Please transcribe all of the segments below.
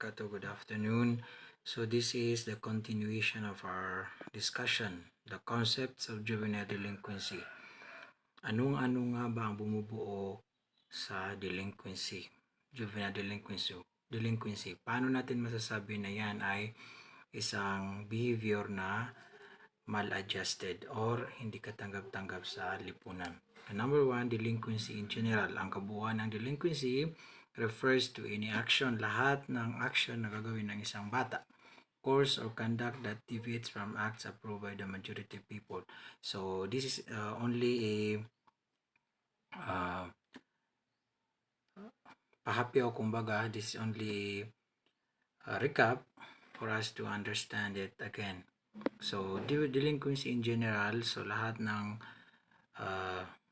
wabarakatuh. Good afternoon. So this is the continuation of our discussion, the concepts of juvenile delinquency. Anong-ano nga ba ang bumubuo sa delinquency? Juvenile delinquency. Paano natin masasabi na yan ay isang behavior na maladjusted or hindi katanggap-tanggap sa lipunan? Number one, delinquency in general. Ang kabuuan ng delinquency refers to any action, lahat ng action na gagawin ng isang bata, course or conduct that deviates from acts approved by the majority of people. So this is only a pahapyaw, kumbaga. This is only a recap for us to understand it again. So delinquency in general, so lahat ng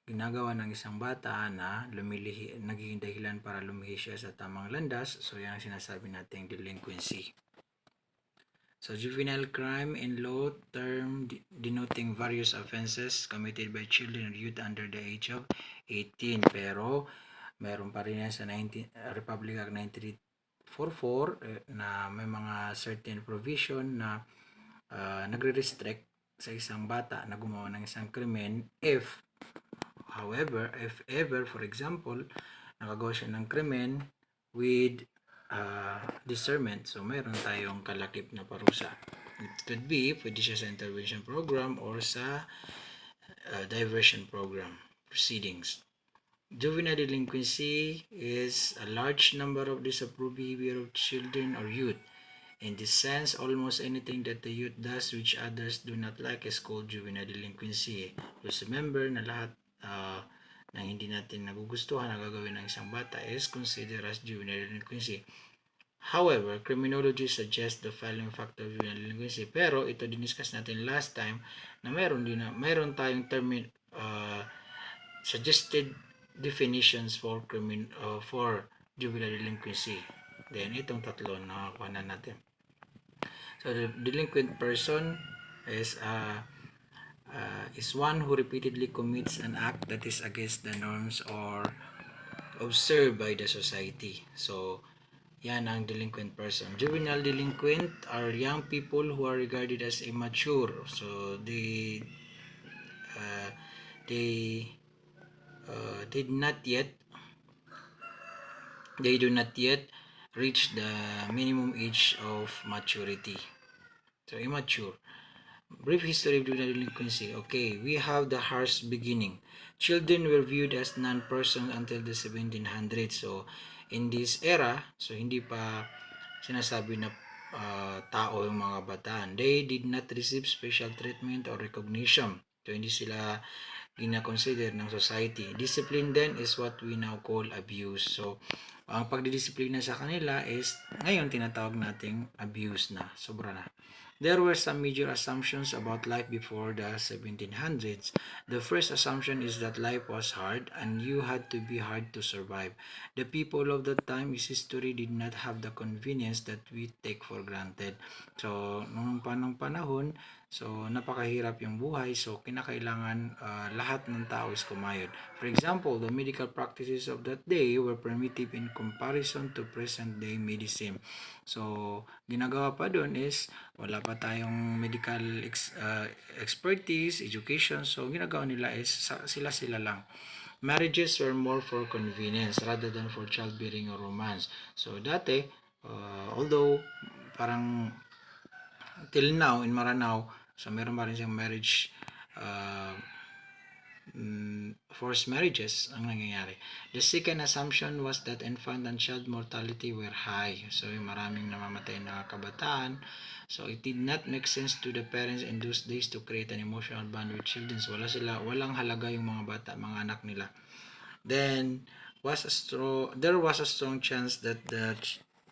ginagawa ng isang bata na nagiging dahilan para lumihi siya sa tamang landas, so yan ang sinasabi nating delinquency. So juvenile crime in law term denoting various offenses committed by children or youth under the age of 18, pero meron pa rin yan sa Republic Act 1944 na may mga certain provision na nagre-restrict sa isang bata na gumawa ng isang krimen if ever, for example, nakagawa siya ng krimen with discernment, so mayroon tayong kalakip na parusa. It could be, pwede siya sa intervention program or sa diversion program proceedings. Juvenile delinquency is a large number of disapproved behavior of children or youth. In this sense, almost anything that the youth does which others do not like is called juvenile delinquency. Just remember na lahat na hindi natin nagugustuhan na gagawin ng isang bata is considered as juvenile delinquency. However, criminology suggests the following factor of juvenile delinquency. Pero ito diniscuss natin last time na mayroon tayong suggested definitions for juvenile delinquency. Then itong tatlo na nakuha na natin. So the delinquent person is one who repeatedly commits an act that is against the norms or observed by the society. So yan ang delinquent person. Juvenile delinquent are young people who are regarded as immature. So they do not yet reach the minimum age of maturity. So immature. Brief history of juvenile delinquency. Okay, we have the harsh beginning. Children were viewed as non-persons until the 1700s. So in this era, so hindi pa sinasabi na tao yung mga bataan. They did not receive special treatment or recognition. So hindi sila gina-consider ng society. Discipline then is what we now call abuse. So ang pagdidisiplina sa kanila is ngayon tinatawag nating abuse na. Sobra na. There were some major assumptions about life before the 1700s. The first assumption is that life was hard and you had to be hard to survive. The people of that time, its history, did not have the convenience that we take for granted. So, nung panahon, so napakahirap yung buhay, so kinakailangan lahat ng tao is kumayod. For example, the medical practices of that day were primitive in comparison to present day medicine. So, ginagawa pa doon is wala pa tayong medical expertise, education. So, ginagawa nila is sila lang. Marriages were more for convenience rather than for childbearing or romance. So, dati, although parang till now in Maranao, so meron pa rin siyang marriage forced marriages ang nangyayari. The second assumption was that infant and child mortality were high. So, maraming namamatay na kabataan. So, it did not make sense to the parents in those days to create an emotional bond with children. So, walang halaga yung mga bata, mga anak nila. Then, there was a strong chance that the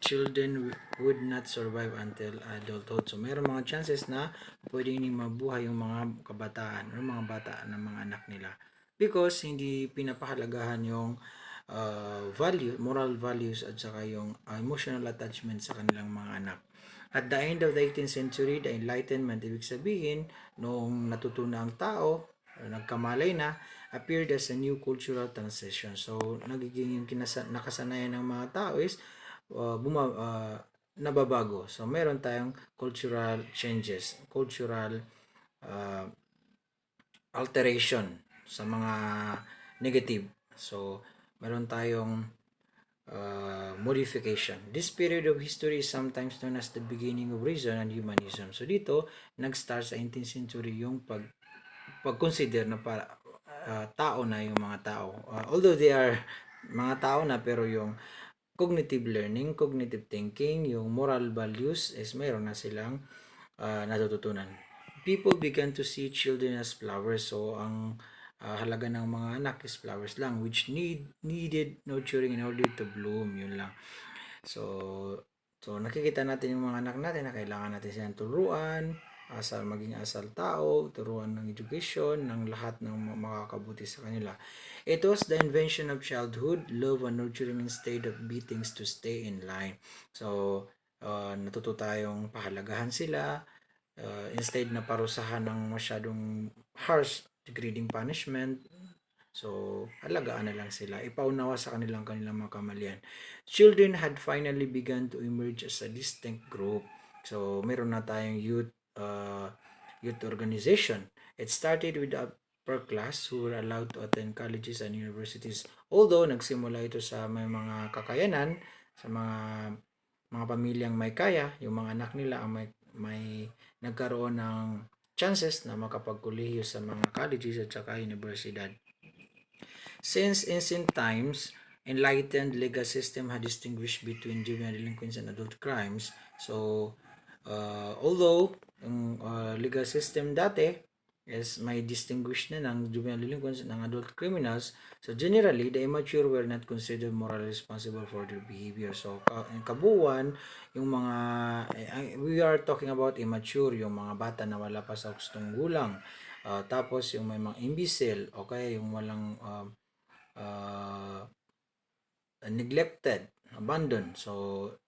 children would not survive until adulthood. So, mayroong mga chances na pwedeng hindi mabuhay yung mga kabataan o mga bata ng mga anak nila because hindi pinapahalagahan yung moral values at saka yung emotional attachment sa kanilang mga anak. At the end of the 18th century, the Enlightenment, ibig sabihin, noong natutunan ang tao, nagkamalay na, appeared as a new cultural transition. So, nagiging yung nakasanayan ng mga tao is nababago. So, meron tayong cultural changes, cultural uh, alteration sa mga negative. So, meron tayong modification. This period of history is sometimes known as the beginning of reason and humanism. So, dito, nag-start sa 18th century yung pag-consider na para tao na yung mga tao. Although they are mga tao na, pero yung cognitive learning, cognitive thinking, yung moral values is mayroon na silang natututunan. People began to see children as flowers. So, ang halaga ng mga anak is flowers lang, which needed nurturing in order to bloom. Yun lang. So nakikita natin yung mga anak natin na kailangan natin silang turuan, maging asal tao, turuan ng education, ng lahat ng makakabuti sa kanila. It was the invention of childhood, love and nurturing instead of beatings to stay in line. So, natuto tayong pahalagahan sila, instead na parusahan ng masyadong harsh, degrading punishment. So, alagaan na lang sila. Ipaunawa sa kanilang mga kamalian. Children had finally begun to emerge as a distinct group. So, meron na tayong youth organization. It started with the upper class who were allowed to attend colleges and universities. Although, nagsimula ito sa may mga kakayanan, sa mga pamilyang may kaya, yung mga anak nila ang may nagkaroon ng chances na makapagkolehiyo sa mga colleges at saka universidad. Since ancient times, enlightened legal system had distinguished between juvenile delinquency and adult crimes. So, although yung legal system dati is may distinguish na ng juvenile delinquents ng adult criminals, so generally, the immature were not considered morally responsible for their behavior. So, in kabuuan, yung mga, we are talking about immature, yung mga bata na wala pa sa gustong gulang. Tapos, yung may mga imbecile, okay, yung walang uh, neglected, abandoned. So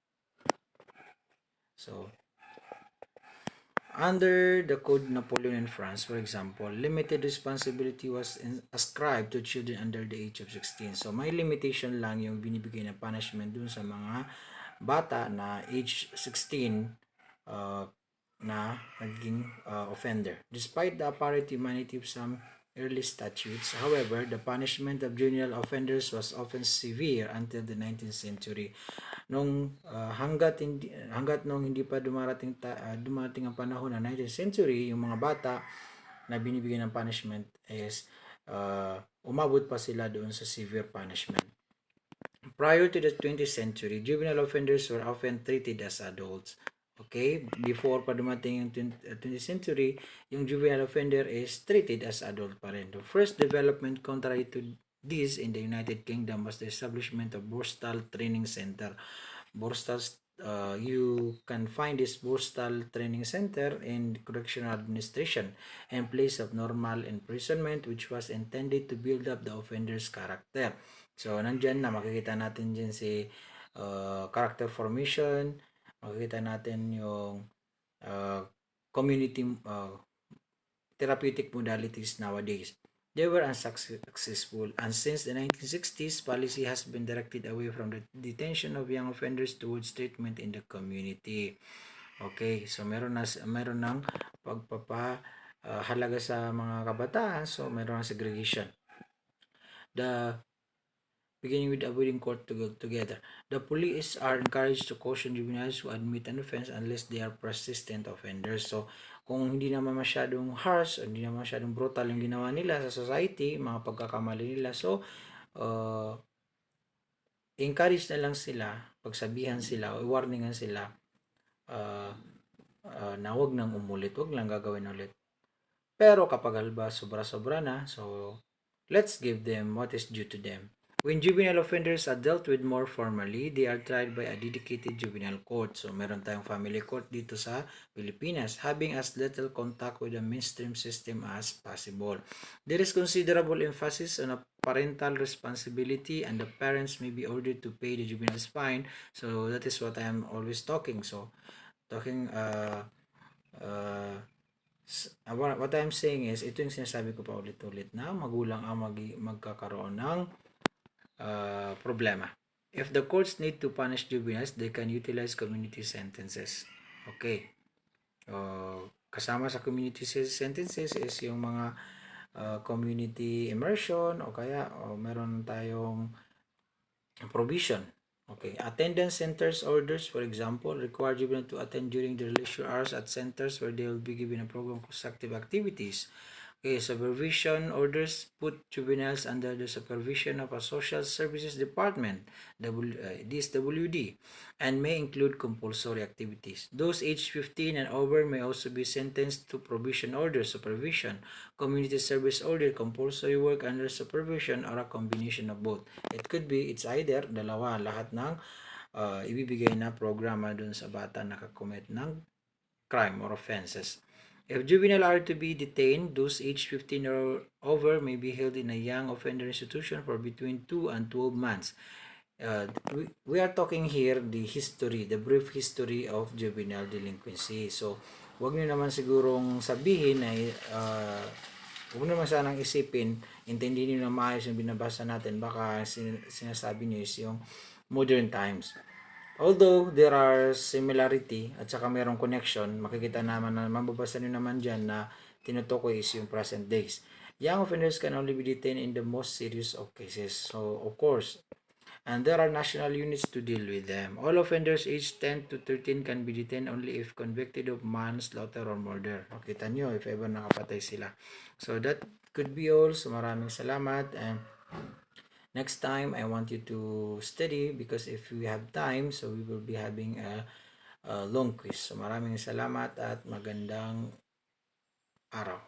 under the Code Napoleon in France, for example, limited responsibility was ascribed to children under the age of 16. So may limitation lang yung binibigay na punishment dun sa mga bata na age 16 uh, na naging offender. Despite the apparent humanity of some early statutes, however, the punishment of juvenile offenders was often severe until the 19th century. Hanggat nung hindi pa dumating ang panahon ng 19th century, yung mga bata na binibigyan ng punishment is umabot pa sila doon sa severe punishment. Prior to the 20th century, juvenile offenders were often treated as adults. Okay? Before pa dumating yung 20th century, yung juvenile offender is treated as adult pa rin. The first development contrary to this in the United Kingdom was the establishment of Borstal Training Center. Borstal, you can find this Borstal Training Center in Correctional Administration in place of normal imprisonment, which was intended to build up the offender's character. So, nandyan na makikita natin dyan si character formation, makikita natin yung community therapeutic modalities nowadays. They were unsuccessful, and since the 1960s, policy has been directed away from the detention of young offenders towards treatment in the community. Okay, so meron ng pagpapahalaga sa mga kabataan, so meron ng segregation. The beginning with avoiding court to go together. The police are encouraged to caution juveniles who admit an offense unless they are persistent offenders. So, kung hindi naman masyadong harsh, hindi naman masyadong brutal yung ginawa nila sa society, mga pagkakamali nila, so, encourage na lang sila, pagsabihan sila, o warningan sila, na wag nang umulit, wag lang gagawin ulit. Pero kapag halba sobra-sobra na, so let's give them what is due to them. When juvenile offenders are dealt with more formally, they are tried by a dedicated juvenile court. So meron tayong family court dito sa Pilipinas, having as little contact with the mainstream system as possible. There is considerable emphasis on a parental responsibility, and the parents may be ordered to pay the juvenile's fine. So that is what I am always talking. So talking what I'm saying is, ito yung sinasabi ko pa ulit-ulit na magulang ang magkakaroon ng problema. If the courts need to punish juveniles, they can utilize community sentences. Okay. Kasama sa community sentences is yung mga community immersion o kaya meron tayong provision. Okay. Attendance centers orders, for example, require juvenile to attend during their leisure hours at centers where they will be given a program of constructive activities. Okay, supervision orders put juveniles under the supervision of a social services department, DSWD, and may include compulsory activities. Those aged 15 and over may also be sentenced to provision order, supervision, community service order, compulsory work under supervision, or a combination of both. It could be, it's either, dalawa, lahat ng ibibigay na programa dun sa bata nakakommit ng crime or offenses. If juvenile are to be detained, those aged 15 or over may be held in a young offender institution for between 2 and 12 months. We are talking here the history, the brief history of juvenile delinquency. So, wag niyo naman sigurong sabihin na huwag naman sanang isipin, intindihin niyo na maayos yung binabasa natin. Baka sinasabi niyo is yung modern times. Although there are similarity at saka mayroong connection, makikita naman na mababasa nyo naman dyan na tinutukoy is yung present days. Young offenders can only be detained in the most serious of cases. So, of course, and there are national units to deal with them. All offenders aged 10 to 13 can be detained only if convicted of manslaughter or murder. Makita nyo if ever nakapatay sila. So, that could be all. So, maraming salamat and next time, I want you to study because if we have time, so we will be having a long quiz. So maraming salamat at magandang araw.